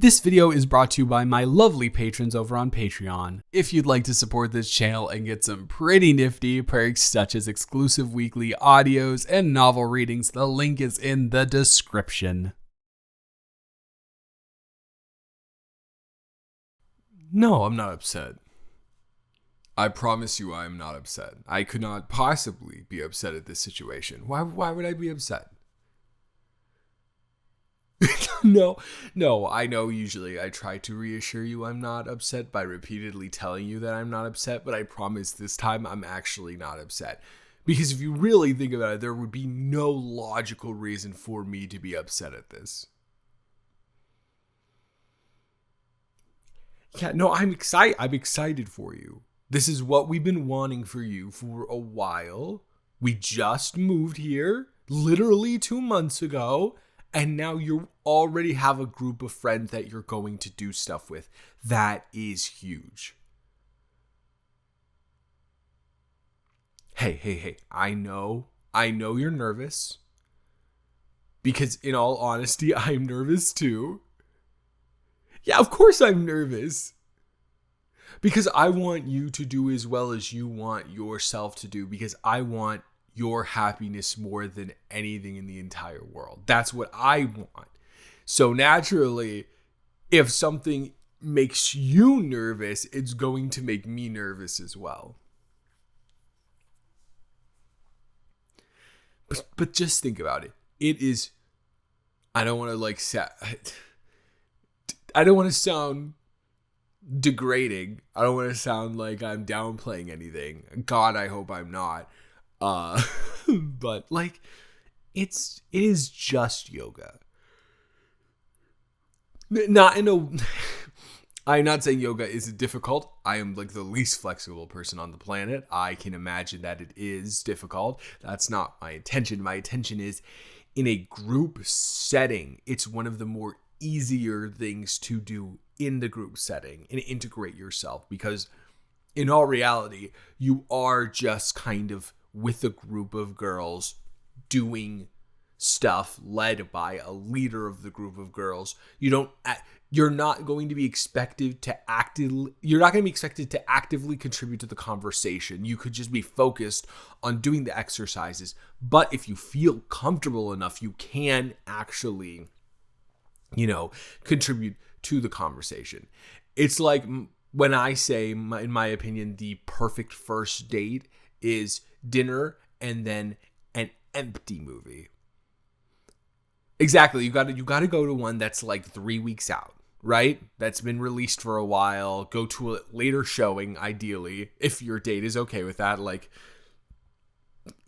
This video is brought to you by my lovely patrons over on Patreon. If you'd like to support this channel and get some pretty nifty perks such as exclusive weekly audios and novel readings, the link is in the description. No, I'm not upset. I promise you I am not upset. I could not possibly be upset at this situation. Why would I be upset? No, I know usually I try to reassure you I'm not upset by repeatedly telling you that I'm not upset, but I promise this time I'm actually not upset. Because if you really think about it, there would be no logical reason for me to be upset at this. Yeah, no, I'm excited. I'm excited for you. This is what we've been wanting for you for a while. We just moved here literally 2 months ago. And now you already have a group of friends that you're going to do stuff with. That is huge. Hey. I know you're nervous. Because in all honesty, I'm nervous too. Yeah, of course I'm nervous. Because I want you to do as well as you want yourself to do. Because I want your happiness more than anything in the entire world. That's what I want. So naturally, if something makes you nervous, it's going to make me nervous as well. But just think about it. It is, I don't want to sound degrading. I don't want to sound like I'm downplaying anything. God, I hope I'm not. But like, it is just yoga. I'm not saying yoga is difficult. I am like the least flexible person on the planet. I can imagine that it is difficult. That's not my intention. My intention is in a group setting. It's one of the more easier things to do in the group setting and integrate yourself, because in all reality, you are just kind of with a group of girls doing stuff led by a leader of the group of girls. You're not going to be expected to actively contribute to the conversation. You could just be focused on doing the exercises. But if you feel comfortable enough, you can actually, contribute to the conversation. It's like when I say, in my opinion, the perfect first date is dinner and then an empty movie. Exactly. You got to go to one that's like 3 weeks out, right? That's been released for a while. Go to a later showing, ideally, if your date is okay with that. Like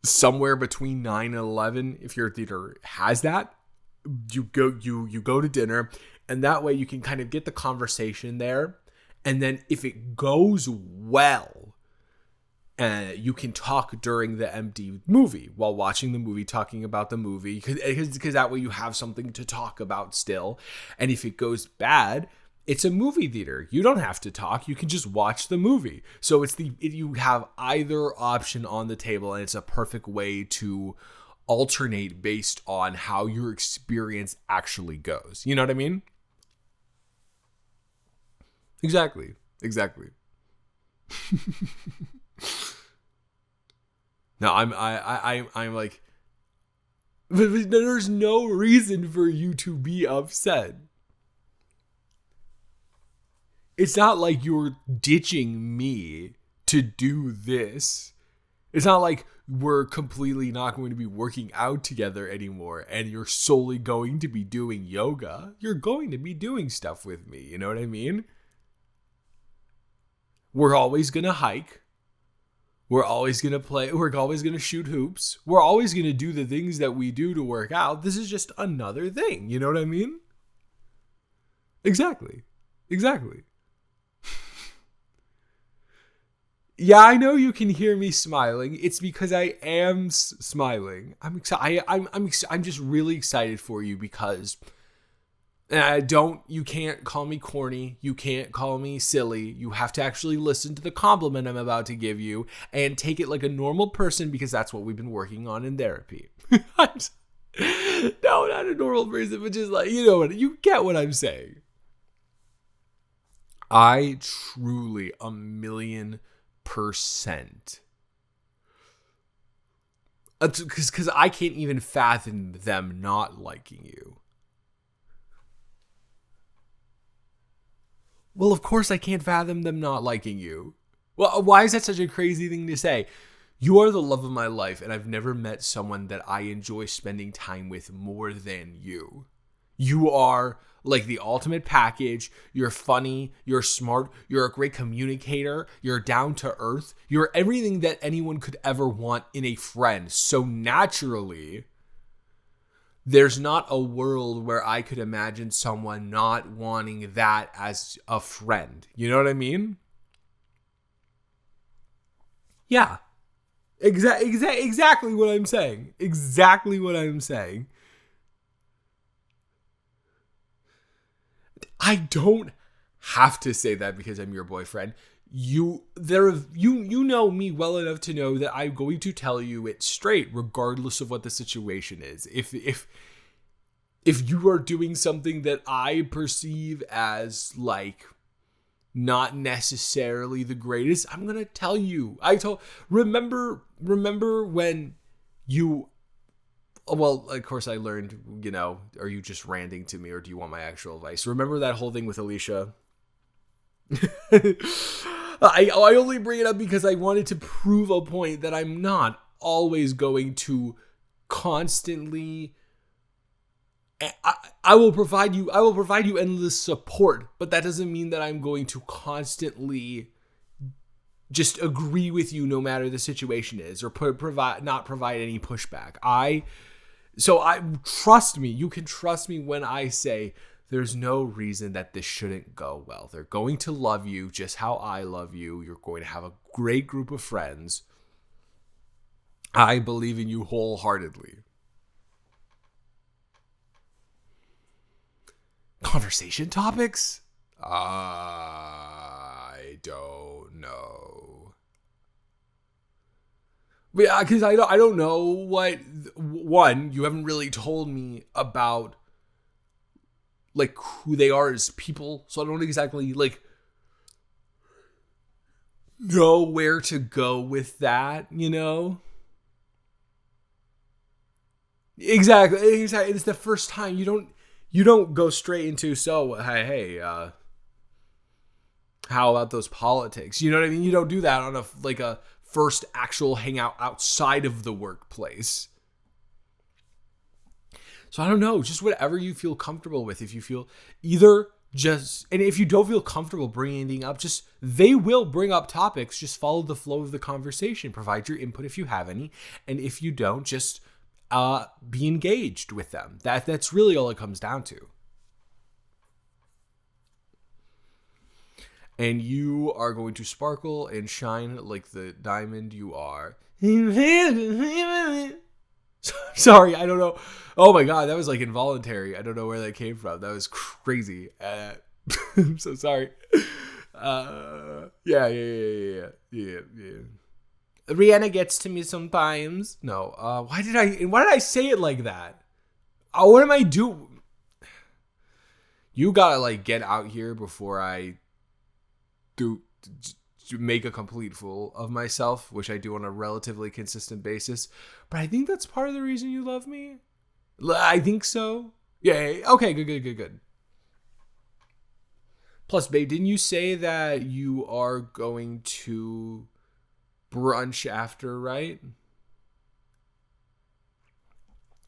somewhere between 9 and 11, if your theater has that, you go to dinner, and that way you can kind of get the conversation there. And then if it goes well, you can talk during the empty movie while watching the movie, talking about the movie, because that way you have something to talk about still. And if it goes bad, it's a movie theater. You don't have to talk. You can just watch the movie. So you have either option on the table, and it's a perfect way to alternate based on how your experience actually goes. You know what I mean? Exactly. No, I'm like, but there's no reason for you to be upset. It's not like you're ditching me to do this. It's not like we're completely not going to be working out together anymore and you're solely going to be doing yoga. You're going to be doing stuff with me. You know what I mean? We're always going to hike. We're always going to play. We're always going to shoot hoops. We're always going to do the things that we do to work out. This is just another thing. You know what I mean? Exactly. Yeah, I know you can hear me smiling. It's because I am smiling. I'm excited. I'm just really excited for you because you can't call me corny. You can't call me silly. You have to actually listen to the compliment I'm about to give you and take it like a normal person, because that's what we've been working on in therapy. No, not a normal person, but just like, you get what I'm saying. I truly 1,000,000%. Because I can't even fathom them not liking you. Well, of course I can't fathom them not liking you. Well, why is that such a crazy thing to say? You are the love of my life, and I've never met someone that I enjoy spending time with more than you. You are like the ultimate package. You're funny, you're smart, you're a great communicator, you're down to earth. You're everything that anyone could ever want in a friend. So naturally, there's not a world where I could imagine someone not wanting that as a friend. You know what I mean? Yeah. Exactly what I'm saying. Exactly what I'm saying. I don't have to say that because I'm your boyfriend. You know me well enough to know that I'm going to tell you it straight, regardless of what the situation is. If you are doing something that I perceive as like not necessarily the greatest, I'm gonna tell you. Remember when you, well, of course I learned, are you just ranting to me or do you want my actual advice? Remember that whole thing with Alicia? I only bring it up because I wanted to prove a point that I'm not always going to constantly. I will provide you endless support, but that doesn't mean that I'm going to constantly just agree with you no matter the situation is, or not provide any pushback. Trust me. You can trust me when I say there's no reason that this shouldn't go well. They're going to love you just how I love you. You're going to have a great group of friends. I believe in you wholeheartedly. Conversation topics? I don't know. Yeah, because I don't know what. One, you haven't really told me about like who they are as people, so I don't exactly like know where to go with that. Exactly. It's the first time you don't go straight into, so hey, how about those politics? You know what I mean? You don't do that on a first actual hangout outside of the workplace. So I don't know, just whatever you feel comfortable with. If you feel and if you don't feel comfortable bringing anything up, they will bring up topics. Just follow the flow of the conversation. Provide your input if you have any. And if you don't, just be engaged with them. That's really all it comes down to. And you are going to sparkle and shine like the diamond you are. Sorry, I don't know. Oh my god, that was like involuntary. I don't know where that came from. That was crazy. I'm so sorry. Yeah. Rihanna gets to me sometimes. No. Why did I say it like that? What am I doing? You gotta get out here before I do make a complete fool of myself, which I do on a relatively consistent basis. But I think that's part of the reason you love me. I think so. Yeah. Okay. Good. Plus, babe, didn't you say that you are going to brunch after, right?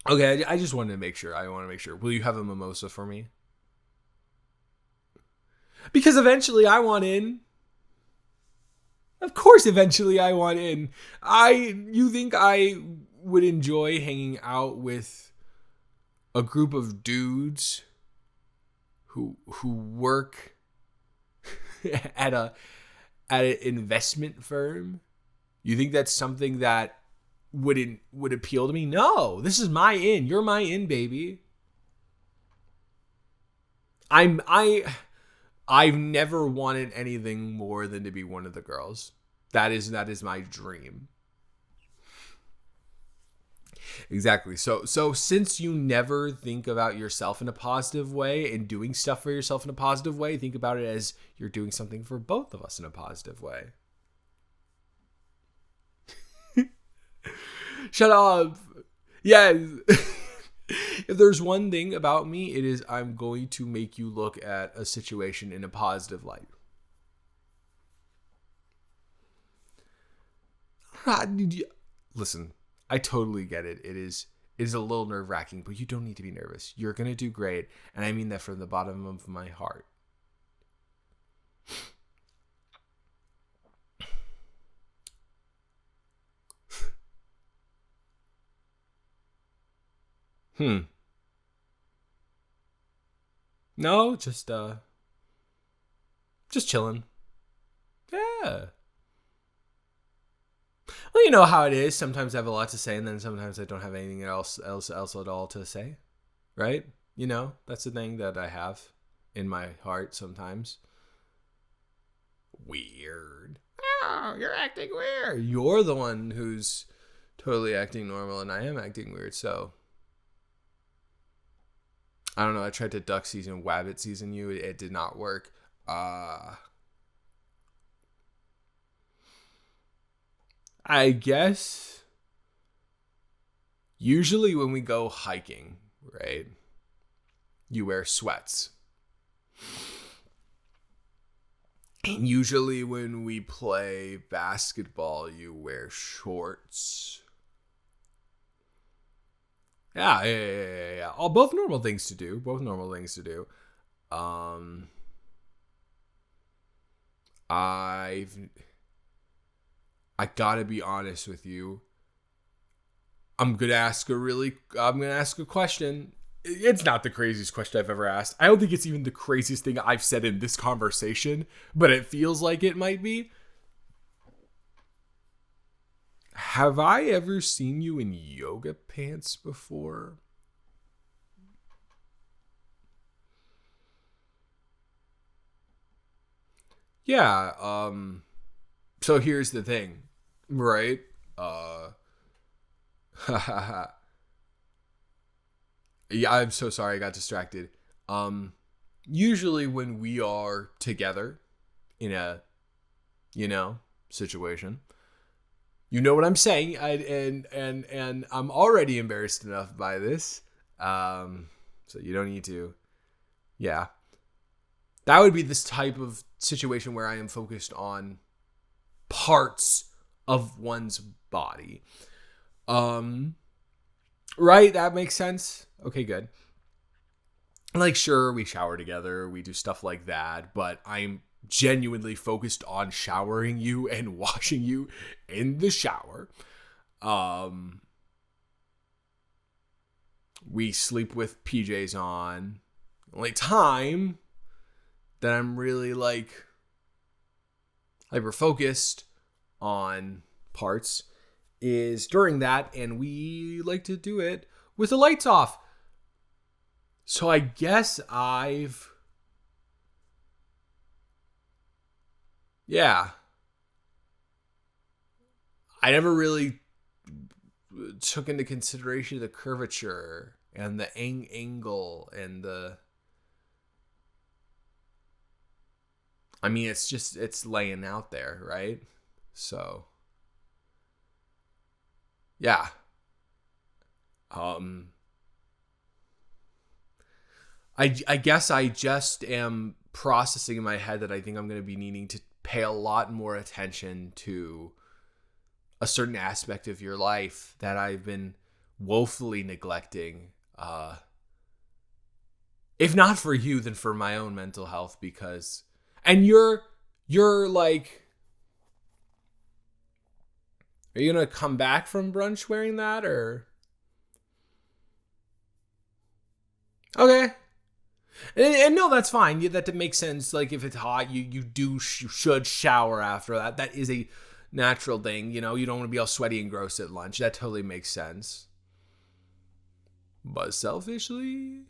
Okay. I just wanted to make sure. Will you have a mimosa for me? Because eventually I want in. Of course, eventually I want in. You think I would enjoy hanging out with a group of dudes who work at an investment firm? You think that's something that would appeal to me? No, this is my in. You're my in, baby. I've never wanted anything more than to be one of the girls. That is my dream. Exactly. So since you never think about yourself in a positive way and doing stuff for yourself in a positive way, think about it as you're doing something for both of us in a positive way. Shut up. Yeah. If there's one thing about me, it is I'm going to make you look at a situation in a positive light. Listen, I totally get it. It is a little nerve-wracking, but you don't need to be nervous. You're going to do great, and I mean that from the bottom of my heart. No, just chilling. Yeah. Well, you know how it is. Sometimes I have a lot to say, and then sometimes I don't have anything else at all to say. Right? You know, that's the thing that I have in my heart sometimes. Weird. Oh, you're acting weird. You're the one who's totally acting normal, and I am acting weird, so I don't know. I tried to duck season, wabbit season you. It did not work. I guess usually when we go hiking, right, you wear sweats. And usually when we play basketball, you wear shorts. Yeah. All both normal things to do. I gotta be honest with you. I'm gonna ask a question. It's not the craziest question I've ever asked. I don't think it's even the craziest thing I've said in this conversation, but it feels like it might be. Have I ever seen you in yoga pants before? Yeah, so here's the thing, right? Yeah, I'm so sorry I got distracted. Usually when we are together in a, situation, you know what I'm saying, and I'm already embarrassed enough by this. So you don't need to. Yeah. That would be this type of situation where I am focused on parts of one's body. Right? That makes sense. Okay, good. Like, sure, we shower together, we do stuff like that, but I'm genuinely focused on showering you and washing you in the shower. We sleep with PJs on. Only time that I'm really like hyper focused on parts is during that, and we like to do it with the lights off. So I guess I never really took into consideration the curvature and the angle and it's laying out there, right? So yeah. I guess I just am processing in my head that I think I'm going to be needing to pay a lot more attention to a certain aspect of your life that I've been woefully neglecting. If not for you, then for my own mental health, because, and you're like, are you going to come back from brunch wearing that, or? Okay. And no, that's fine. Yeah, that makes sense. Like, if it's hot, you should shower after that. That is a natural thing. You know, you don't want to be all sweaty and gross at lunch. That totally makes sense. But selfishly,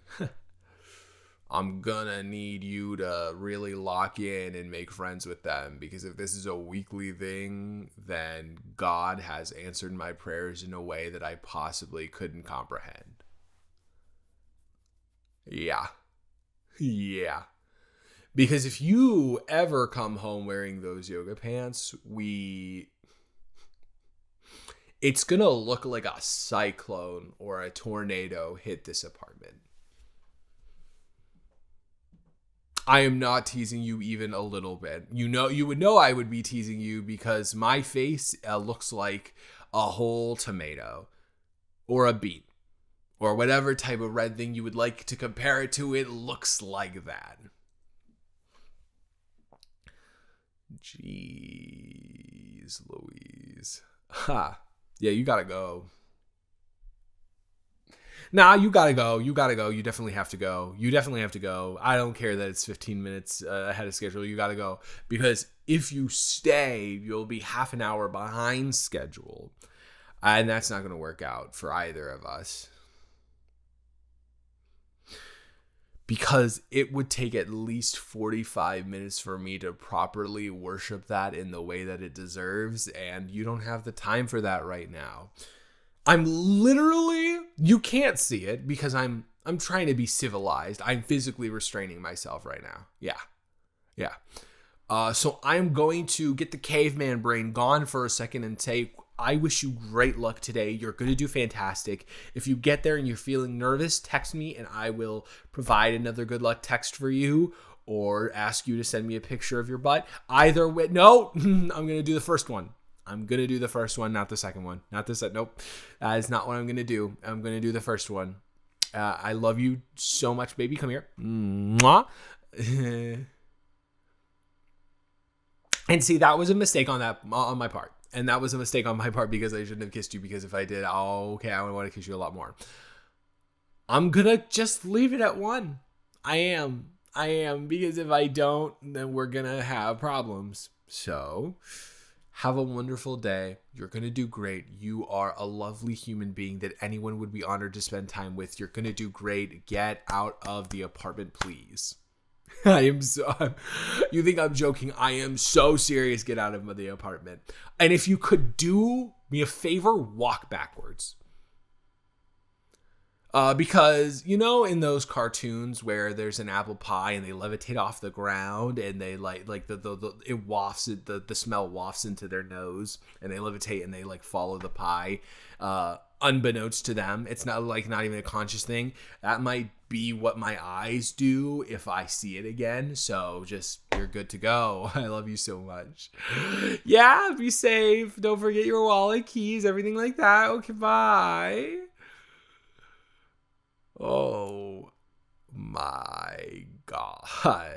I'm gonna need you to really lock in and make friends with them, because if this is a weekly thing, then God has answered my prayers in a way that I possibly couldn't comprehend. Yeah. Yeah. Because if you ever come home wearing those yoga pants, it's gonna look like a cyclone or a tornado hit this apartment. I am not teasing you even a little bit. You would know I would be teasing you because my face looks like a whole tomato or a beet or whatever type of red thing you would like to compare it to. It looks like that. Jeez Louise. Ha. Yeah, you gotta go. Nah, you gotta go. You gotta go. You definitely have to go. You definitely have to go. I don't care that it's 15 minutes ahead of schedule. You gotta go. Because if you stay, you'll be half an hour behind schedule. And that's not going to work out for either of us. Because it would take at least 45 minutes for me to properly worship that in the way that it deserves. And you don't have the time for that right now. I'm literally, you can't see it because I'm trying to be civilized. I'm physically restraining myself right now. Yeah. So I'm going to get the caveman brain gone for a second and say, I wish you great luck today. You're going to do fantastic. If you get there and you're feeling nervous, text me and I will provide another good luck text for you or ask you to send me a picture of your butt. Either way, no, I'm going to do the first one. I'm going to do the first one, not the second one. Not this. Nope. That is not what I'm going to do. I'm going to do the first one. I love you so much, baby. Come here. Mwah. And see, that was a mistake on my part. And that was a mistake on my part because I shouldn't have kissed you, because if I did, okay, I would want to kiss you a lot more. I'm going to just leave it at 1. I am. Because if I don't, then we're going to have problems. So have a wonderful day. You're going to do great. You are a lovely human being that anyone would be honored to spend time with. You're going to do great. Get out of the apartment, please. You think I'm joking? I am so serious. Get out of the apartment. And if you could do me a favor, walk backwards. Because, in those cartoons where there's an apple pie and they levitate off the ground and they like it wafts it, the smell wafts into their nose and they levitate and they like follow the pie, unbeknownst to them. It's not even a conscious thing. That might be what my eyes do if I see it again. So just, you're good to go. I love you so much. Yeah, be safe. Don't forget your wallet, keys, everything like that. Okay, bye. Oh my God.